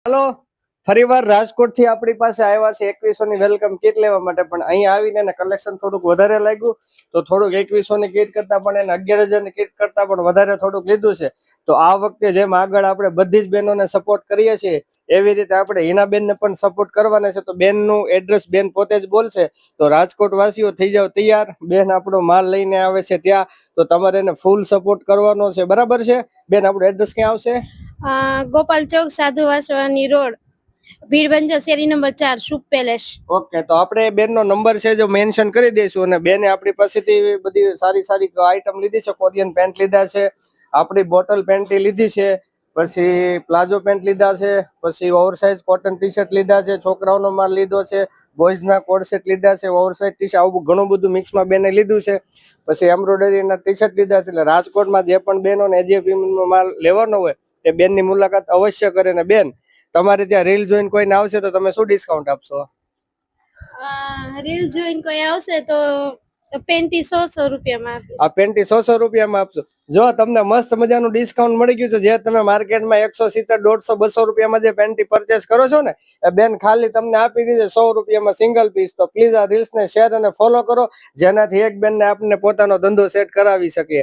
હાલો ફરીવાર રાજકોટ થી આપણી પાસે આવ્યા છે 2100 ની વેલકમ કીટ લેવા માટે, પણ અહીંયા આવીને એને કલેક્શન થોડુંક વધારે લાગ્યું તો થોડુંક 2100 ની કીટ કરતા પણ એને 11000 ની કીટ કરતા પણ વધારે થોડુંક લીધું છે. તો આ વખતે જેમ આગળ આપણે બધી જ બહેનોને સપોર્ટ કરીએ છીએ એવી રીતે આપણે હિનાબેનને પણ સપોર્ટ કરવાના છે. તો બેનનું એડ્રેસ બેન પોતે જ બોલશે. તો રાજકોટ વાસીઓ થઈ જાવ તૈયાર, બેન આપણો માલ લઈને આવે છે ત્યાં, તો તમારે એને ફૂલ સપોર્ટ કરવાનો છે. બરાબર છે બેન? આપણું એડ્રેસ ક્યાં આવશે? ગોપાલ ચોક, સાધુ વાસવાની રોડ, ભીડભંજર શેરી નંબર 4, શુભ પેલેસ. ઓકે, તો આપણે બેન નો નંબર છે જો મેન્શન કરી દઈશું. અને બેને આપણી પાસેથી બધી સારી સારી આઈટમ લીધી છે. કોરિયન પેન્ટ લીધા છે, આપણી બોટલ પેન્ટ લીધી છે, પછી પ્લાઝો પેન્ટ લીધા છે, પછી ઓવરસાઇઝ કોટન ટી શર્ટ લીધા છે, છોકરાઓનો માલ લીધો છે, બોયઝના કોડ સેટ લીધા છે, ઓવરસાઇઝ ટી શર્ટ, આવું ઘણું બધું મિક્સમાં બેને લીધું છે. પછી એમ્બ્રોઇડરીના ટી શર્ટ લીધા છે. એટલે રાજકોટમાં જે પણ બહેનોને એજીએફનો માલ લેવાનો હોય એ બેનની મુલાકાત અવશ્ય કરે. ને બેન, તમારે ત્યાં રીલ જોઈને કોઈને આવશે તો તમે શું ડિસ્કાઉન્ટ આપશો? રીલ જોઈને કોઈ આવશે તો પેન્ટી 100 રૂપિયામાં આપીશ. આ પેન્ટી 100 રૂપિયામાં આપશો. જો તમને મસ્ત મજાનું ડિસ્કાઉન્ટ મળી ગયું છે. જે તમે માર્કેટમાં 170, 150, 200 રૂપિયામાં જે પેન્ટી પરચેસ કરો છો ને, એ બેન ખાલી તમને આપી દીધે 100 રૂપિયામાં સિંગલ પીસ. તો પ્લીઝ આ રીલ્સને શેર અને ફોલો કરો, જેનાથી એક બેનને આપણને પોતાનો ધંધો સેટ કરાવી શકીએ.